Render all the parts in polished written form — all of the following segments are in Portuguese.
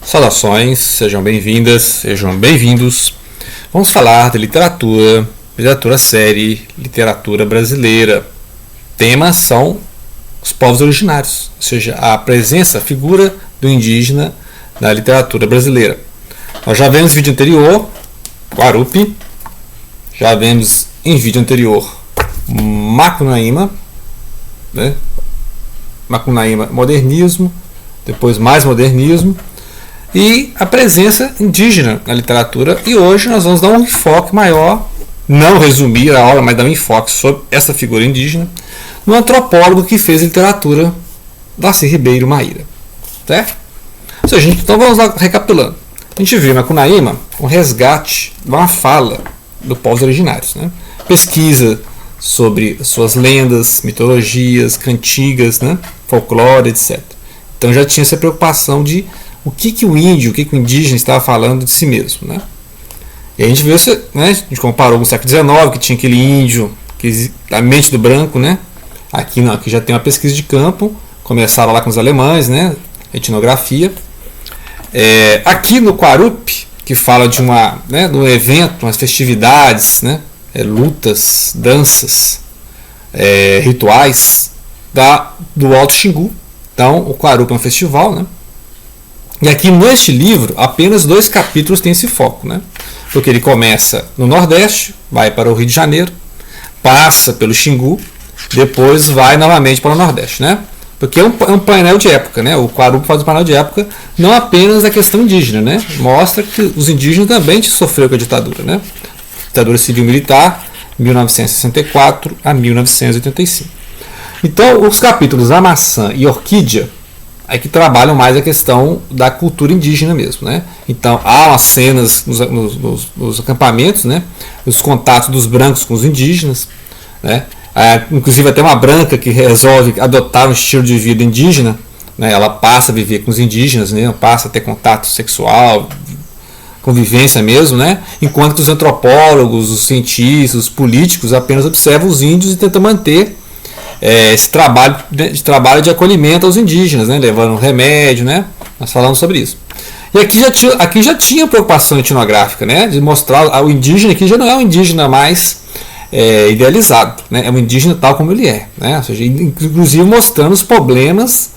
Saudações, sejam bem-vindas, sejam bem-vindos. Vamos falar de literatura série, literatura brasileira. Temas são os povos originários, ou seja, a presença, a figura do indígena na literatura brasileira. Nós já vimos no vídeo anterior Guarupi, já vimos em vídeo anterior Macunaíma, né? Macunaíma, modernismo, depois mais modernismo e a presença indígena na literatura. E hoje nós vamos dar um enfoque maior, não resumir a aula, mas dar um enfoque sobre essa figura indígena no antropólogo que fez literatura, Darcy Ribeiro Maíra, certo? Ou seja, então vamos lá recapitulando. A gente viu na Macunaíma um resgate de uma fala dos povos originários, né? Pesquisa sobre suas lendas, mitologias, cantigas, né? Folclore, etc. Então já tinha essa preocupação de o que o índio, o que o indígena estava falando de si mesmo, né? E a gente viu, né? A gente comparou com o século XIX, que tinha aquele índio, a mente do branco, né? Aqui não, aqui já tem uma pesquisa de campo, começaram lá com os alemães, né? Etnografia. Aqui no Guarupi, que fala de de um evento, umas festividades, né? Lutas, danças, rituais do Alto Xingu. Então, o Guarupi é um festival, né? E aqui neste livro, apenas 2 capítulos têm esse foco, né? Porque ele começa no Nordeste, vai para o Rio de Janeiro, passa pelo Xingu, depois vai novamente para o Nordeste, né? Porque é um painel de época, né? O Guarupi faz um painel de época não apenas da questão indígena, né? Mostra que os indígenas também sofreram com a ditadura, né? Ditadura civil-militar, 1964 a 1985. Então, os capítulos A Maçã e Orquídea é que trabalham mais a questão da cultura indígena mesmo, né? Então, há umas cenas nos acampamentos, né? Os contatos dos brancos com os indígenas, né? Inclusive até uma branca que resolve adotar um estilo de vida indígena, né? Ela passa a viver com os indígenas, né? Passa a ter contato sexual, convivência mesmo, né? Enquanto que os antropólogos, os cientistas, os políticos apenas observam os índios e tentam manter esse trabalho de acolhimento aos indígenas, né? Levando remédio, né? Nós falamos sobre isso. E aqui já tinha preocupação etnográfica, né? De mostrar o indígena aqui já não é um indígena mais idealizado, né? É um indígena tal como ele é, né? Ou seja, inclusive mostrando os problemas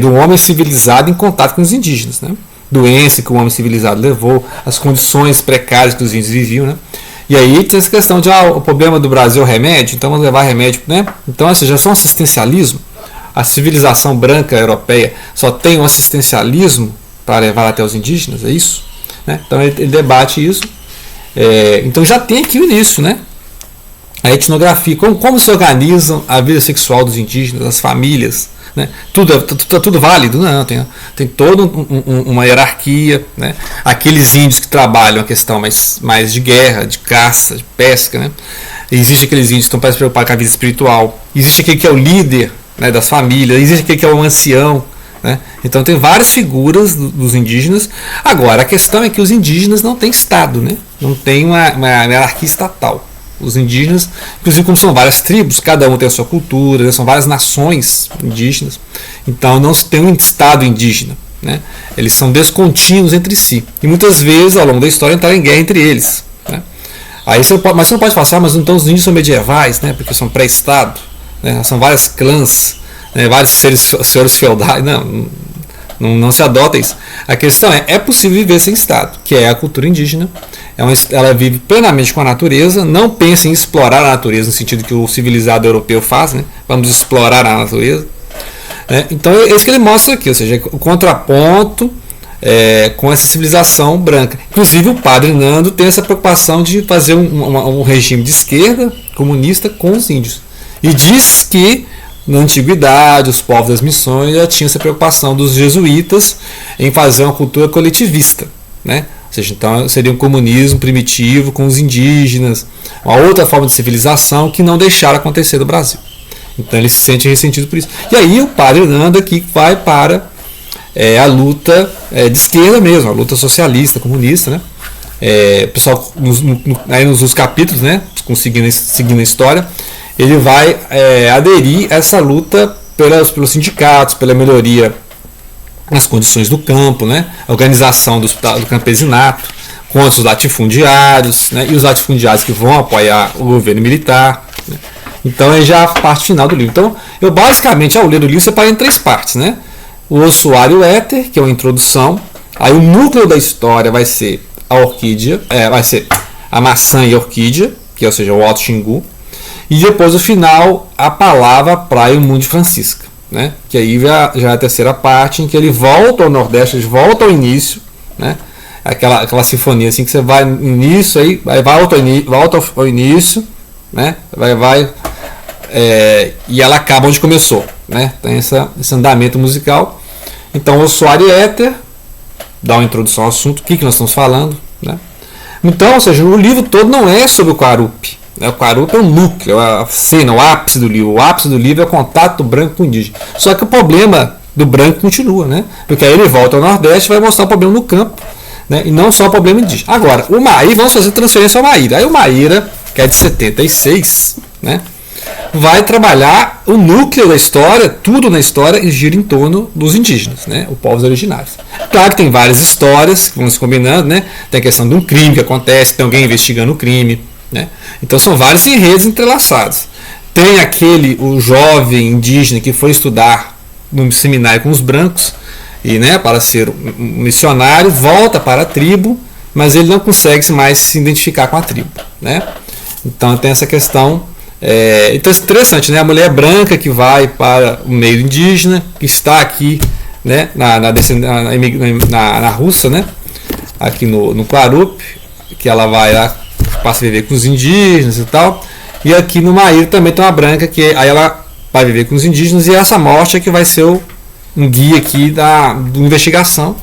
do homem civilizado em contato com os indígenas, né? Doença que o homem civilizado levou, as condições precárias que os índios viviam, né? E aí tem essa questão de o problema do Brasil é o remédio, então vamos levar remédio, né? Então, ou seja, só um assistencialismo. A civilização branca europeia só tem um assistencialismo para levar até os indígenas, é isso? Né? Então ele debate isso. Então já tem aqui o início, né? A etnografia, como se organizam a vida sexual dos indígenas, as famílias, né? Tudo válido? Não, tem toda uma hierarquia, né? Aqueles índios que trabalham a questão mais de guerra, de caça, de pesca, né? Existe aqueles índios que estão mais preocupados com a vida espiritual, existe aquele que é o líder, né, das famílias, existe aquele que é o ancião, né? Então tem várias figuras dos indígenas. Agora a questão é que os indígenas não têm estado, né? Não tem uma hierarquia estatal. Os indígenas, inclusive como são várias tribos, cada um tem a sua cultura, né? São várias nações indígenas, então não se tem um estado indígena, né? Eles são descontínuos entre si e muitas vezes ao longo da história entraram em guerra entre eles, né? Aí mas você não pode falar, mas então os índios são medievais, né? Porque são pré-estado, né? São várias clãs, né? Vários senhores feudais, não se adota isso. A questão é possível viver sem estado, que é a cultura indígena. Ela vive plenamente com a natureza, não pensa em explorar a natureza no sentido que o civilizado europeu faz, né? Vamos explorar a natureza, né? Então é isso que ele mostra aqui, ou seja, o contraponto com essa civilização branca. Inclusive o padre Nando tem essa preocupação de fazer um regime de esquerda comunista com os índios, e diz que na antiguidade os povos das missões já tinham essa preocupação dos jesuítas em fazer uma cultura coletivista, né? Ou seja, então seria um comunismo primitivo com os indígenas, uma outra forma de civilização que não deixaram acontecer no Brasil. Então ele se sente ressentido por isso. E aí o padre Nando aqui vai para a luta de esquerda mesmo, a luta socialista, comunista, né? O pessoal aí nos capítulos, né, seguindo a história, ele vai aderir a essa luta pelos sindicatos, pela melhoria as condições do campo, né? A organização do campesinato, contra os latifundiários, né? E os latifundiários que vão apoiar o governo militar, né? Então é já a parte final do livro. Então eu basicamente, ao ler o livro, separei em 3 partes, né? O ossuário éter, que é uma introdução. Aí o núcleo da história vai ser a orquídea, vai ser a maçã e a orquídea, que é, ou seja, o Alto Xingu. E depois no final a palavra praia e o mundo de Francisca, né? Que aí já é a terceira parte em que ele volta ao Nordeste, ele volta ao início, né? Aquela sinfonia assim que você vai no início, aí volta ao início, né? E ela acaba onde começou, né? Tem esse andamento musical. Então o ossuário éter dá uma introdução ao assunto, o que nós estamos falando, né? Então, ou seja, o livro todo não é sobre o Quarupi. O Quarupi é o núcleo, a cena, o ápice do livro. O ápice do livro é o contato do branco com o indígena. Só que o problema do branco continua, né? Porque aí ele volta ao Nordeste e vai mostrar o problema no campo, né? E não só o problema indígena. Agora, o Maíra, vamos fazer transferência ao Maíra. Aí o Maíra, que é de 76, né? Vai trabalhar o núcleo da história, tudo na história, e gira em torno dos indígenas, né? Os povos originários. Claro que tem várias histórias que vão se combinando, né? Tem a questão de um crime que acontece, tem alguém investigando o crime, né? Então são vários enredos entrelaçados. Tem o jovem indígena que foi estudar no seminário com os brancos, e, né, para ser um missionário, volta para a tribo, mas ele não consegue mais se identificar com a tribo, né? Então tem essa questão. Então é interessante, né? A mulher branca que vai para o meio indígena, que está aqui, né, na Rússia, né, aqui no Quarupi, que ela vai lá, passa a viver com os indígenas e tal. E aqui no Maíra também tem uma branca que aí ela vai viver com os indígenas, e essa morte é que vai ser um guia aqui da investigação.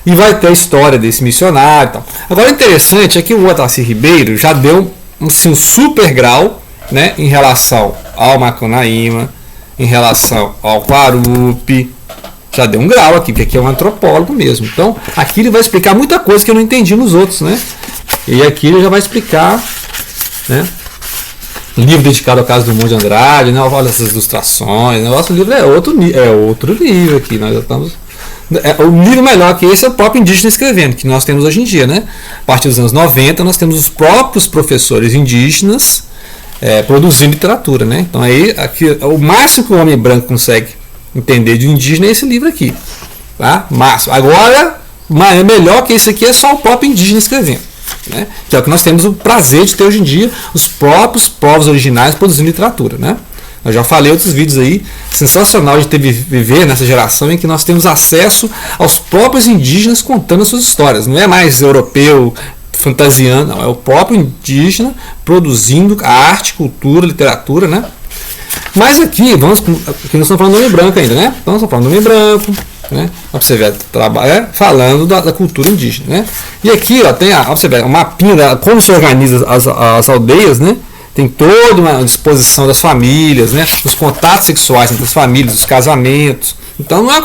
E vai ter a história desse missionário e tal. Agora, o interessante é que o Otacílio Ribeiro já deu um super grau, né, em relação ao Macunaíma, em relação ao Quarupi, já deu um grau aqui, porque aqui é um antropólogo mesmo. Então, aqui ele vai explicar muita coisa que eu não entendi nos outros, né? E aqui ele já vai explicar, né? Livro dedicado ao caso do Monte de Andrade, né? Olha essas ilustrações, né? Nosso livro é outro livro aqui, nós já estamos. O livro melhor que esse é o próprio indígena escrevendo, que nós temos hoje em dia, né? A partir dos anos 90, nós temos os próprios professores indígenas produzindo literatura, né? Então aí aqui, o máximo que o homem branco consegue entender de um indígena é esse livro aqui, tá? Máximo. Agora, é melhor que esse aqui, é só o próprio indígena escrevendo, né? Que é o que nós temos o prazer de ter hoje em dia, os próprios povos originários produzindo literatura, né? Eu já falei em outros vídeos aí, sensacional de viver nessa geração em que nós temos acesso aos próprios indígenas contando as suas histórias. Não é mais europeu fantasiando, não, é o próprio indígena produzindo a arte, cultura, literatura, né? Mas aqui nós estamos falando do nome branco ainda, né? Então nós estamos falando do nome branco, né? Para você ver, falando da cultura indígena, né? E aqui, ó, tem você ver, um mapinha como se organiza as aldeias, né? Tem toda uma disposição das famílias, né? Os contatos sexuais entre as famílias, os casamentos. Então não é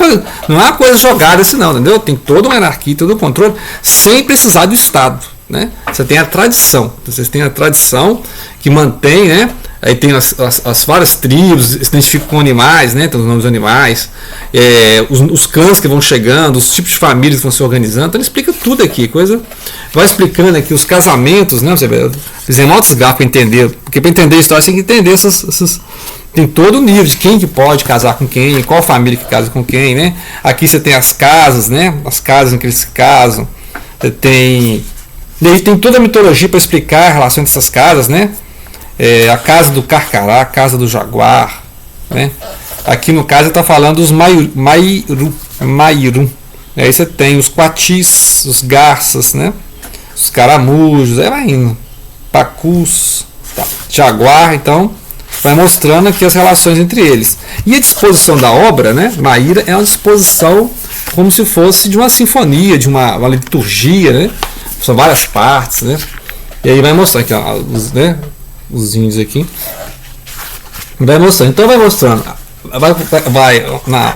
uma coisa jogada assim, não, entendeu? Tem toda uma anarquia, todo o controle, sem precisar do Estado, né? Você tem a tradição, vocês têm a tradição que mantém, né? Aí tem as várias tribos, se identificam com animais, né? Tem os nomes dos animais, os clãs que vão chegando, os tipos de famílias que vão se organizando. Então ele explica tudo aqui, vai explicando aqui os casamentos, né? Você vê, fizeram altos gráficos para entender, porque para entender a história você tem que entender tem todo o nível de quem que pode casar com quem, qual família que casa com quem, né? Aqui você tem as casas, né? As casas em que eles se casam. Você tem toda a mitologia para explicar a relação dessas casas, né? A casa do Carcará, a casa do Jaguar, né? Aqui no caso está falando dos Mairum. Aí você tem os Quatis, os Garças, né? Os Caramujos, aí vai indo. Pacus, Jaguar, então vai mostrando aqui as relações entre eles. E a disposição da obra, né? Maíra é uma disposição como se fosse de uma sinfonia, de uma liturgia, né? São várias partes, né? E aí vai mostrando aqui, ó, os índios aqui. Vai mostrando. Então vai mostrando. Vai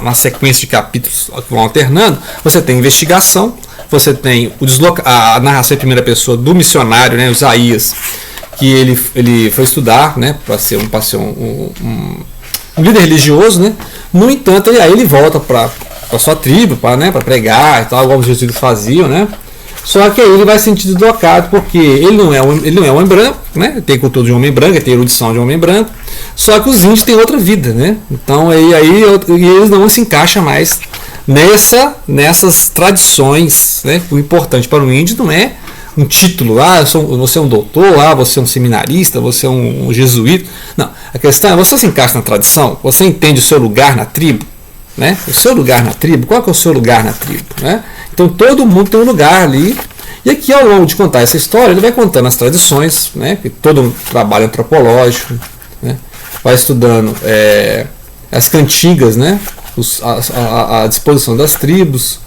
na sequência de capítulos que vão alternando. Você tem investigação. Você tem a narração em primeira pessoa do missionário, né, Isaías, que ele foi estudar, né, para ser um líder religioso, né. No entanto, aí ele volta para para sua tribo, para pregar e tal, igual os jesuítas faziam, né? Só que aí ele vai se sentir deslocado, porque ele não é um homem branco, né? Tem cultura de um homem branco, tem erudição de um homem branco, só que os índios têm outra vida, né? Então aí eles não se encaixam mais nessas tradições, né? O importante para o índio não é um título, você é um doutor, você é um seminarista, você é um jesuíta. Não, a questão é, você se encaixa na tradição, você entende o seu lugar na tribo, né? O seu lugar na tribo, qual que é o seu lugar na tribo, né? Então todo mundo tem um lugar ali. E aqui, ao longo de contar essa história, ele vai contando as tradições, né? Todo um trabalho antropológico, né? Vai estudando as cantigas, né? A disposição das tribos.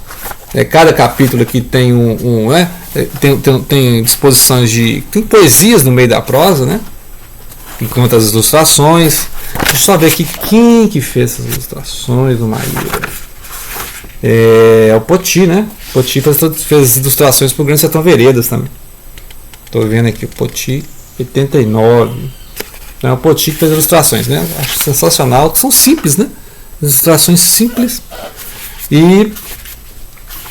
Cada capítulo aqui tem tem disposições tem poesias no meio da prosa, né? Que conta as ilustrações. Deixa eu só ver aqui quem que fez essas ilustrações do Maíra. É o Poti, né? O Poti fez ilustrações para o Grande Sertão Veredas também. Estou vendo aqui o Poti 89. É o Poti que fez ilustrações, né? Acho sensacional. São simples, né? Ilustrações simples. E,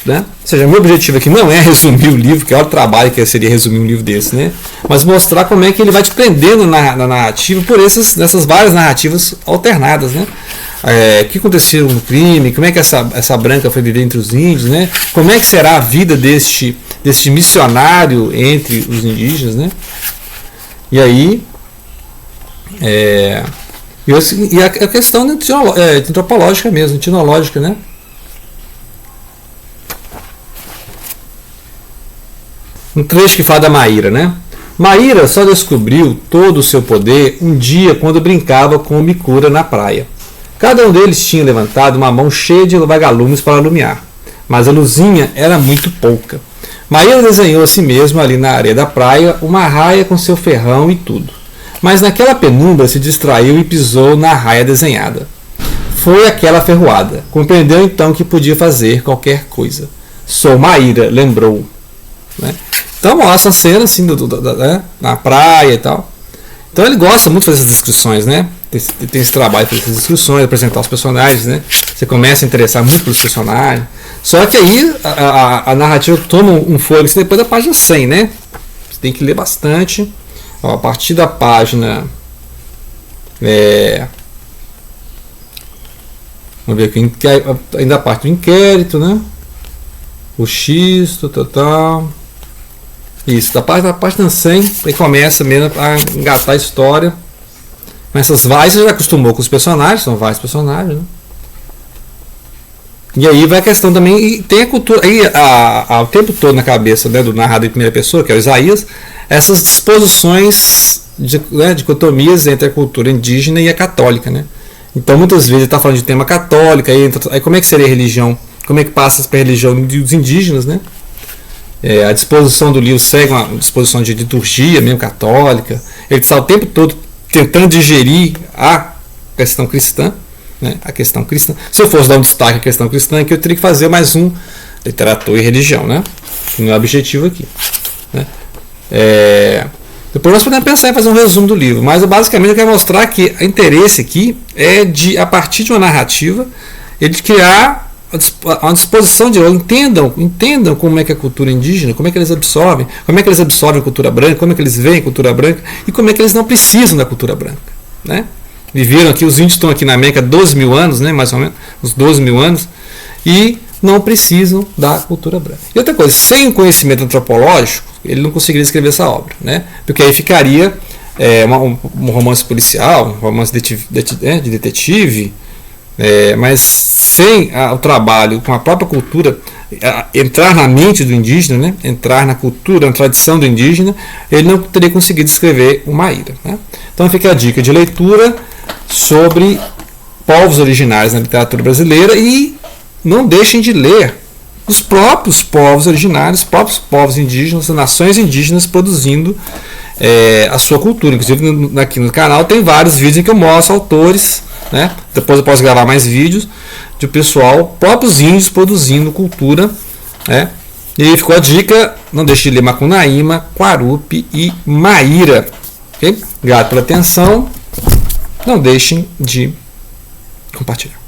né? Ou seja, meu objetivo aqui não é resumir o livro, que é o trabalho que seria resumir um livro desse, né? Mas mostrar como é que ele vai te prendendo na narrativa por nessas várias narrativas alternadas, né? O que aconteceu no crime, como é que essa branca foi viver entre os índios, né? Como é que será a vida deste missionário entre os indígenas, né? E aí e a questão antropológica mesmo, etnológica, né? Um trecho que fala da Maíra, né? Maíra só descobriu todo o seu poder um dia quando brincava com o Micura na praia. Cada um deles tinha levantado uma mão cheia de vagalumes para alumiar, mas a luzinha era muito pouca. Maíra desenhou a si mesma ali na areia da praia uma raia com seu ferrão e tudo. Mas naquela penumbra se distraiu e pisou na raia desenhada. Foi aquela ferroada. Compreendeu então que podia fazer qualquer coisa. Sou Maíra, lembrou. Né? Então mostra a cena assim, na praia e tal. Então ele gosta muito de fazer essas descrições, né? Tem esse trabalho de fazer essas descrições, apresentar os personagens, né? Você começa a interessar muito pelos personagens. Só que aí a narrativa toma um fôlego depois da página 100, né? Você tem que ler bastante. A partir da página vamos ver aqui, ainda a parte do inquérito, né? O X, total. Isso, da página 100, aí começa mesmo a engatar a história. Mas essas várias você já acostumou com os personagens, são vários personagens, né? E aí vai a questão também, e tem a cultura, aí o tempo todo na cabeça, né, do narrador em primeira pessoa, que é o Isaías, essas disposições, dicotomias entre a cultura indígena e a católica, né? Então muitas vezes ele está falando de tema católico, aí como é que seria a religião, como é que passa para a religião dos indígenas, né? A disposição do livro segue uma disposição de liturgia mesmo católica, ele está o tempo todo tentando digerir a questão cristã, né? A questão cristã. Se eu fosse dar um destaque à questão cristã, que eu teria que fazer mais um literatura e religião, né? Que não é o objetivo aqui, né? Depois nós podemos pensar em fazer um resumo do livro, mas basicamente eu quero mostrar que o interesse aqui é de, a partir de uma narrativa, ele de criar uma disposição de entendam como é que é a cultura indígena, como é que eles absorvem, a cultura branca, como é que eles veem a cultura branca e como é que eles não precisam da cultura branca, né? Viveram aqui, os índios estão aqui na América há 12 mil anos, né, mais ou menos, uns 12 mil anos, e não precisam da cultura branca. E outra coisa, sem o conhecimento antropológico, ele não conseguiria escrever essa obra, né? Porque aí ficaria um romance policial, um romance de detetive, mas sem o trabalho com a própria cultura, entrar na mente do indígena, né? Entrar na cultura, na tradição do indígena, ele não teria conseguido escrever o Maíra, né? Então fica a dica de leitura sobre povos originários na literatura brasileira e não deixem de ler os próprios povos originários, os próprios povos indígenas, as nações indígenas produzindo a sua cultura. Inclusive aqui no canal tem vários vídeos em que eu mostro autores, né? Depois eu posso gravar mais vídeos de pessoal, próprios índios produzindo cultura, né? E aí ficou a dica, não deixe de ler Macunaíma, Quarupi e Maíra. Okay? Obrigado pela atenção, não deixem de compartilhar.